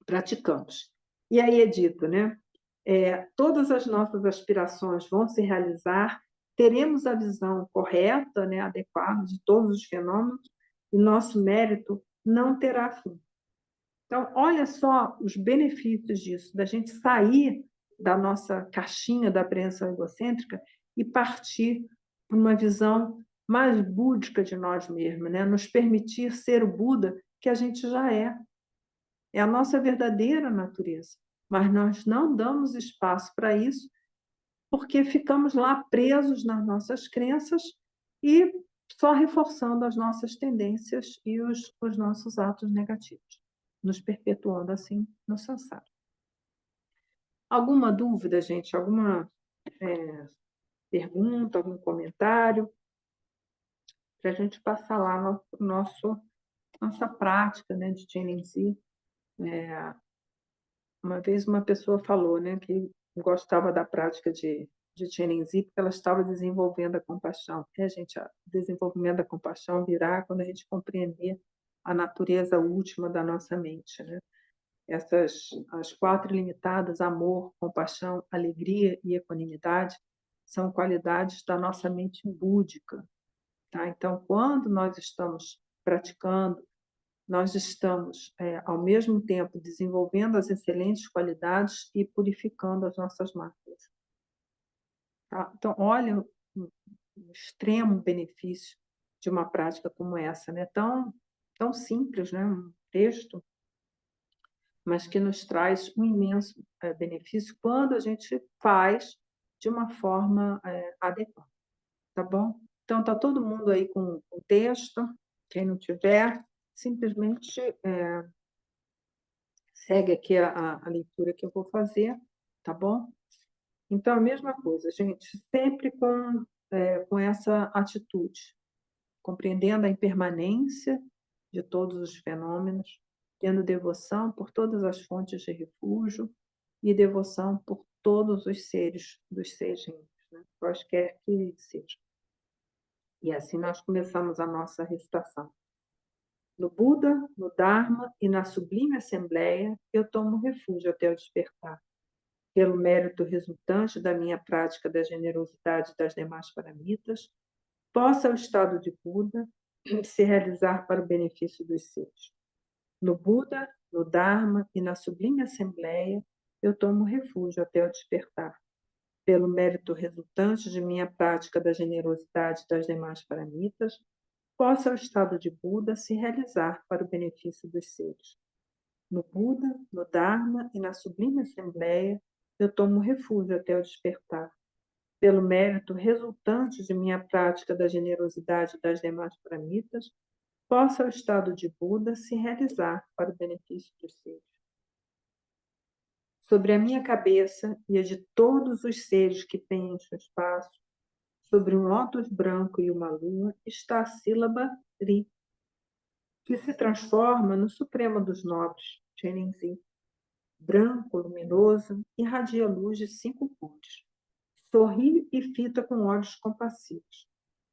praticamos. E aí é dito, né? Todas as nossas aspirações vão se realizar, teremos a visão correta, né, adequada de todos os fenômenos, e nosso mérito não terá fim. Então, olha só os benefícios disso, da gente sair da nossa caixinha da apreensão egocêntrica e partir para uma visão mais búdica de nós mesmos, né? Nos permitir ser o Buda que a gente já é. É a nossa verdadeira natureza. Mas nós não damos espaço para isso porque ficamos lá presos nas nossas crenças e só reforçando as nossas tendências e os nossos atos negativos, nos perpetuando assim no samsara. Alguma dúvida, gente? Alguma pergunta, algum comentário? Para a gente passar lá no nossa prática, né, de Chenenzi. Uma vez uma pessoa falou, né, que gostava da prática de Chenenzi porque ela estava desenvolvendo a compaixão. Gente, o desenvolvimento da compaixão virá quando a gente compreender a natureza última da nossa mente, né? As 4 ilimitadas, amor, compaixão, alegria e equanimidade, são qualidades da nossa mente búdica, tá? Então, quando nós estamos praticando, nós estamos, ao mesmo tempo, desenvolvendo as excelentes qualidades e purificando as nossas máculas. Tá? Então, olha o extremo benefício de uma prática como essa, né? Tão simples, né? Um texto, mas que nos traz um imenso benefício quando a gente faz de uma forma adequada, tá bom? Então, está todo mundo aí com o texto. Quem não tiver, simplesmente segue aqui a leitura que eu vou fazer, tá bom? Então, a mesma coisa, gente, sempre com essa atitude, compreendendo a impermanência de todos os fenômenos, tendo devoção por todas as fontes de refúgio e devoção por todos os seres dos 6 reinos, né? Quaisquer que sejam. E assim nós começamos a nossa recitação. No Buda, no Dharma e na sublime Assembleia, eu tomo refúgio até o despertar. Pelo mérito resultante da minha prática da generosidade das demais paramitas, possa o estado de Buda se realizar para o benefício dos seres. No Buda, no Dharma e na sublime Assembleia, eu tomo refúgio até o despertar. Pelo mérito resultante de minha prática da generosidade das demais paramitas, possa o estado de Buda se realizar para o benefício dos seres. No Buda, no Dharma e na sublime Assembleia, eu tomo refúgio até o despertar. Pelo mérito resultante de minha prática da generosidade das demais paramitas, possa o estado de Buda se realizar para o benefício dos seres. Sobre a minha cabeça e a de todos os seres que preenchem o espaço, sobre um lótus branco e uma lua, está a sílaba Ri, que se transforma no supremo dos nobres, Chenenzi. Branco, luminoso, irradia luz de 5 cores. Sorri e fita com olhos compassivos.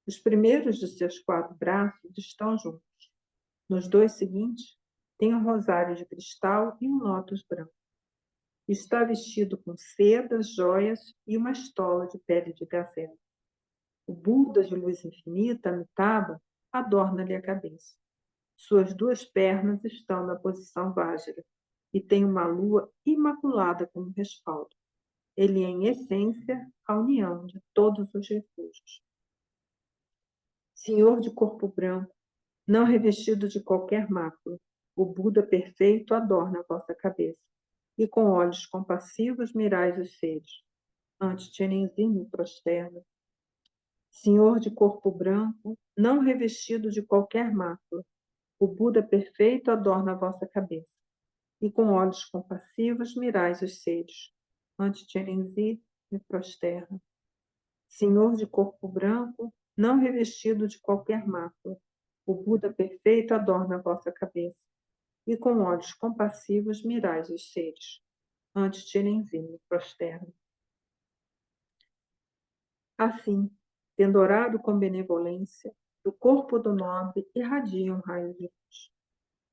Os primeiros de seus 4 braços estão juntos. Nos 2 seguintes, tem um rosário de cristal e um lótus branco. Está vestido com sedas, joias e uma estola de pele de gazela. O Buda de luz infinita, Amitabha, adorna-lhe a cabeça. Suas 2 pernas estão na posição Vajra e tem uma lua imaculada como respaldo. Ele é, em essência, a união de todos os refúgios. Senhor de corpo branco, não revestido de qualquer mácula, o Buda perfeito adorna a vossa cabeça, e com olhos compassivos mirais os seres. Ante Chenenzi me prosterno. Senhor de corpo branco, não revestido de qualquer mácula, o Buda perfeito adorna a vossa cabeça, e com olhos compassivos mirais os seres. Ante Chenenzi me prosterno. Senhor de corpo branco, não revestido de qualquer mácula, o Buda perfeito adorna a vossa cabeça, e com olhos compassivos mirais os seres. Ante Chenenzi me prosterno. Assim, tendo orado com benevolência, do corpo do nobre irradia um raio de luz.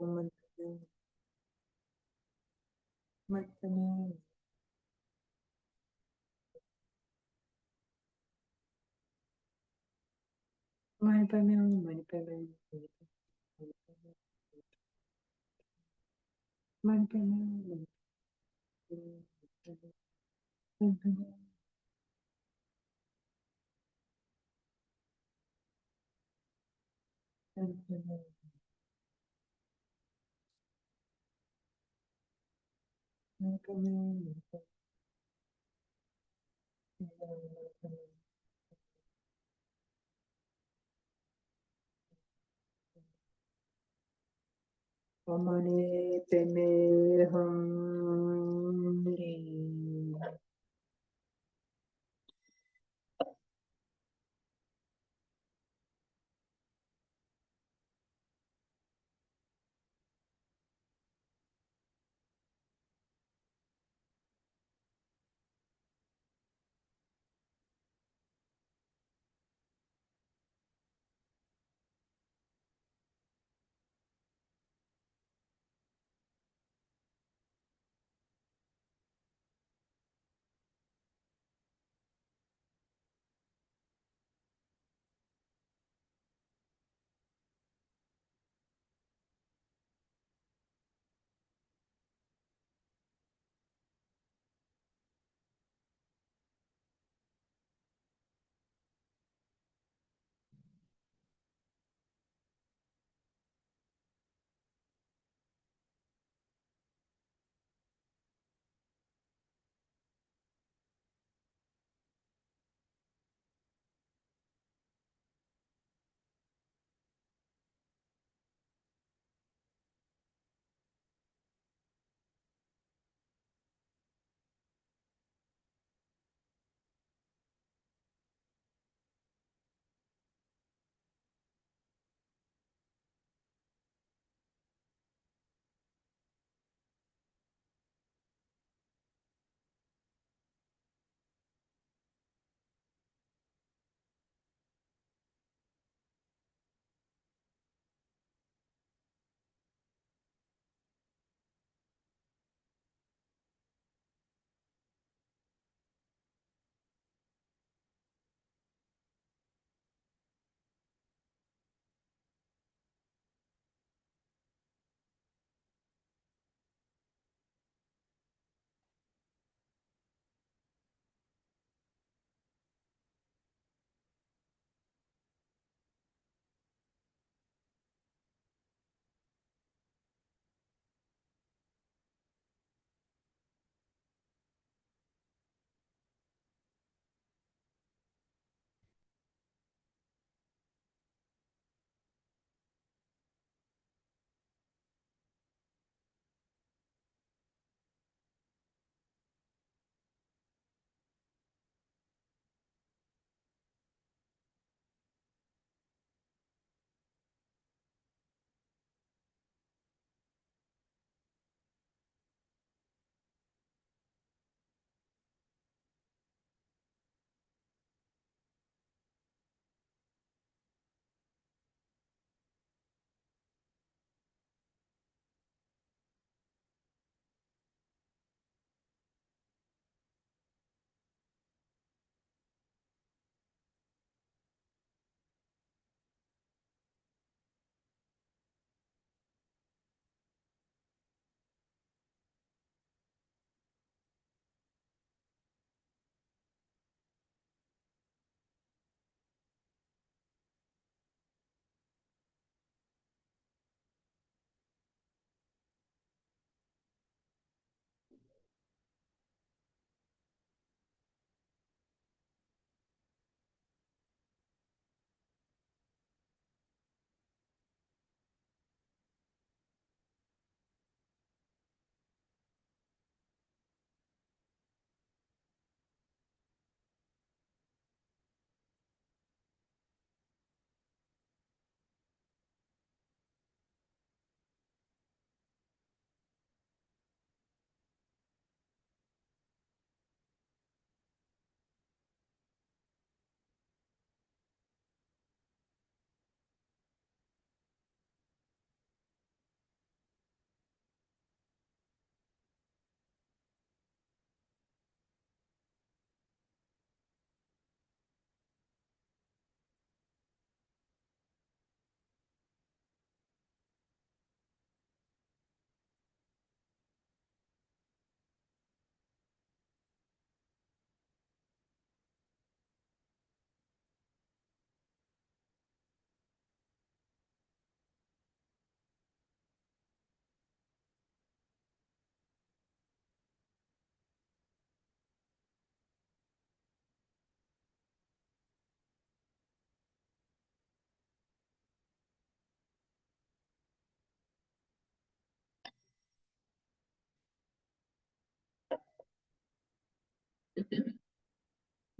Om Mani Padme Mani Padme Mani Padme Mani Padme Mani Padme Mani Padme Mani Padme Om Mani Padme Hum.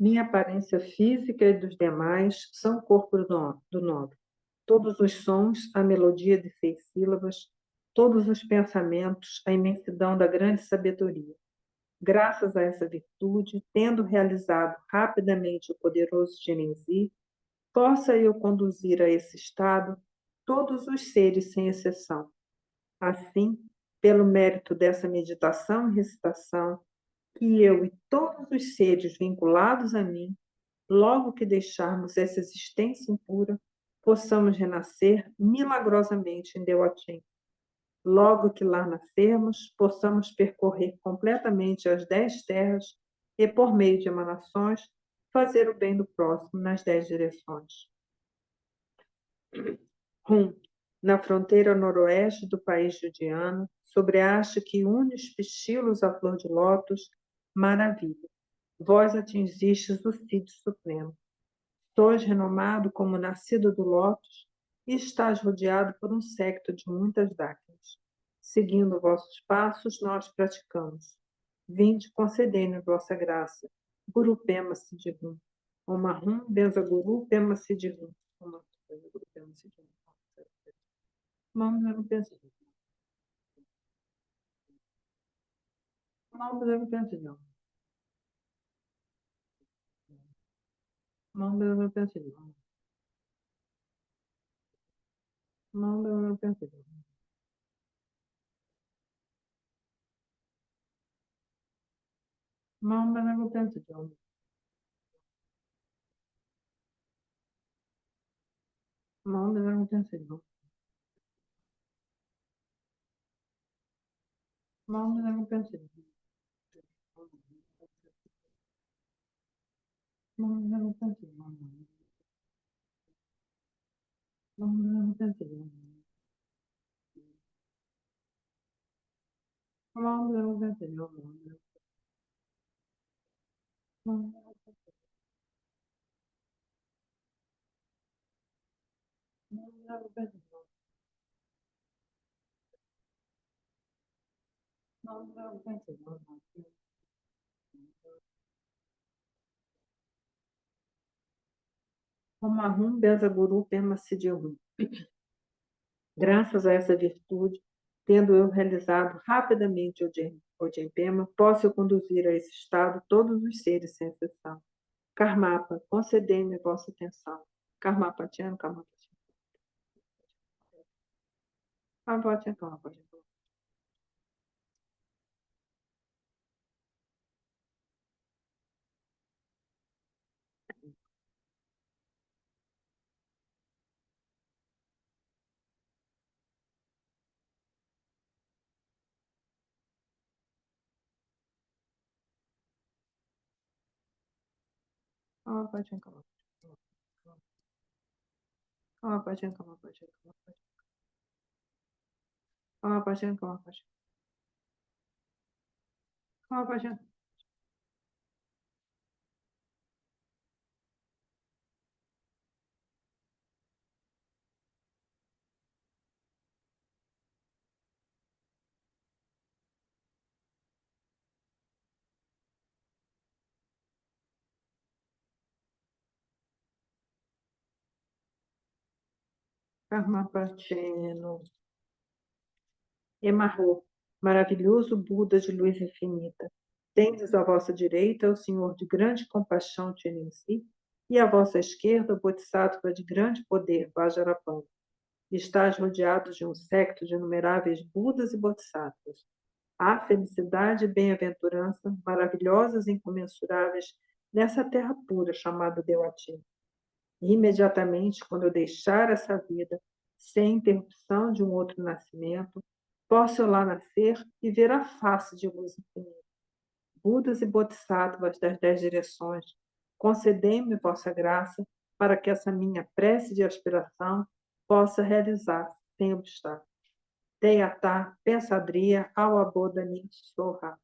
Minha aparência física e dos demais são o corpo do nobre. Todos os sons, a melodia de 6 sílabas, todos os pensamentos, a imensidão da grande sabedoria. Graças a essa virtude, tendo realizado rapidamente o poderoso Genesi, possa eu conduzir a esse estado todos os seres sem exceção. Assim, pelo mérito dessa meditação e recitação, que eu e todos os seres vinculados a mim, logo que deixarmos essa existência impura, possamos renascer milagrosamente em Deotim. Logo que lá nascermos, possamos percorrer completamente as 10 terras e, por meio de emanações, fazer o bem do próximo nas 10 direções. Na fronteira noroeste do país judiano, sobre a haste que une os pistilos à flor de lótus, maravilha, vós atingistes o Cídio Supremo. Sois renomado como nascido do lótus e estás rodeado por um séquito de muitas dáquilas. Seguindo vossos passos, nós praticamos. Vinde, concedei-nos vossa graça. Guru Pema Siddhum. Omahum Benza Guru Pema Siddhum. Omahum Benza Guru Pema Siddhum. Omahum Benza Guru Pema Siddhum. Omahum Benza Guru Pema Siddhum. Omahum Benza Guru Pema Siddhum. Omahum Benza Guru Pema Siddhum. Omahum Benza Guru Pema Siddhum. Omahum Benza Guru Pema Siddhum. Omahum Benza Guru Pema Siddhum. Omahum Benza Guru Pema Siddhum. Omahum Benza Guru Pema Siddhum. Omahum Benza Guru Pema Siddhum. Omahum Benza Guru Pema Siddhum. Omahum Benza Guru Pema Siddhum. Omahum Benza Guru Pema Siddhum. Graças a essa virtude, tendo eu realizado rapidamente o Djempema, posso eu conduzir a esse estado todos os seres sem exceção. Karmapa, concedei-me vossa atenção. Karmapa, Tiano, Karmapa, Tiano. Karmapa, Tiano, Karmapa, Tiano. Karmapa, Tiano, Karmapa, Tiano. Karmapa, Tiano, Karmapa, Tiano. Karmapa, Tiano, Karmapa, Tiano. Karmapa, Tiano. Karmapa, Tiano. Emarro, maravilhoso Buda de luz infinita, tendes à vossa direita o Senhor de grande compaixão Tianensi, e à vossa esquerda o Bodhisattva de grande poder Vajrapāṇa. Estás rodeado de um séquito de inumeráveis Budas e Bodhisattvas. Há felicidade e bem-aventurança maravilhosas e incomensuráveis nessa terra pura chamada Deotim. Imediatamente, quando eu deixar essa vida, sem interrupção de um outro nascimento, posso eu lá nascer e ver a face de luz infinita. Budas e Bodhisattvas das 10 direções, concedei-me vossa graça para que essa minha prece de aspiração possa realizar sem obstáculos. Deyatá, Pensadria, Awabodani, Sorra.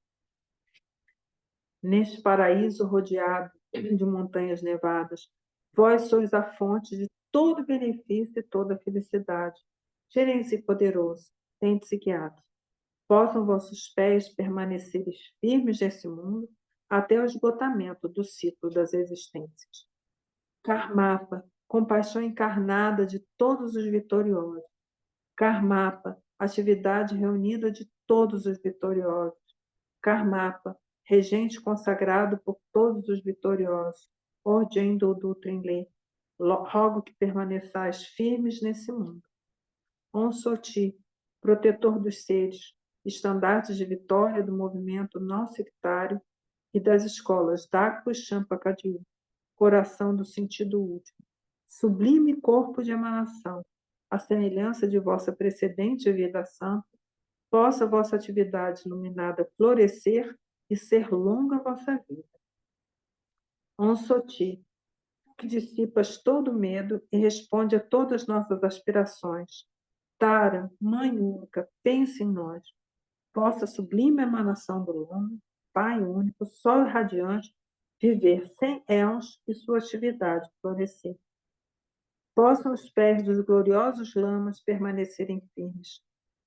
Neste paraíso rodeado de montanhas nevadas, vós sois a fonte de todo benefício e toda felicidade. Gerem-se poderoso, tente-se guiado. Possam vossos pés permanecer firmes nesse mundo, até o esgotamento do ciclo das existências. Karmapa, compaixão encarnada de todos os vitoriosos. Karmapa, atividade reunida de todos os vitoriosos. Karmapa, regente consagrado por todos os vitoriosos. Orgem do Trinley, rogo que permaneçais firmes nesse mundo. Om Soti, protetor dos seres, estandartes de vitória do movimento não sectário e das escolas Dakpa e Champakadil, coração do sentido último, sublime corpo de emanação, a semelhança de vossa precedente vida santa, possa vossa atividade iluminada florescer e ser longa a vossa vida. Om Soti, que dissipas todo medo e responde a todas as nossas aspirações. Tara, Mãe única, pense em nós. Possa sublime emanação do Lama, Pai único, Sol radiante, viver sem Els e sua atividade florescer. Possam os pés dos gloriosos lamas permanecerem firmes.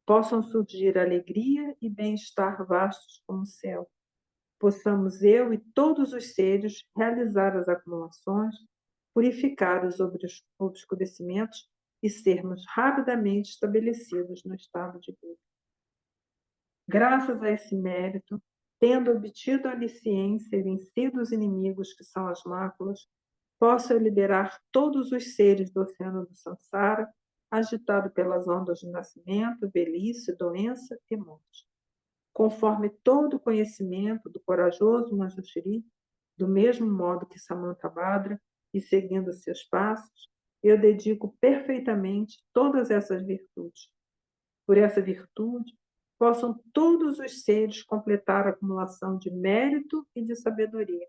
Possam surgir alegria e bem-estar vastos como o céu. Possamos eu e todos os seres realizar as acumulações, purificar os obscurecimentos e sermos rapidamente estabelecidos no estado de Buda. Graças a esse mérito, tendo obtido a onisciência e vencido os inimigos que são as máculas, posso eu liberar todos os seres do oceano do Sansara, agitado pelas ondas de nascimento, velhice, doença e morte. Conforme todo o conhecimento do corajoso Manjushri, do mesmo modo que Samantabhadra, e seguindo seus passos, eu dedico perfeitamente todas essas virtudes. Por essa virtude, possam todos os seres completar a acumulação de mérito e de sabedoria,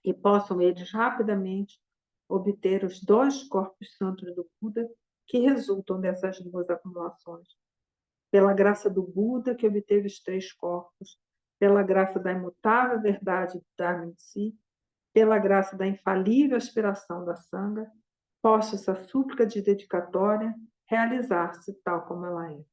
e possam eles rapidamente obter os 2 corpos santos do Buda que resultam dessas 2 acumulações. Pela graça do Buda, que obteve os 3 corpos, pela graça da imutável verdade do Dharma em si, pela graça da infalível aspiração da Sangha, possa essa súplica de dedicatória realizar-se tal como ela é.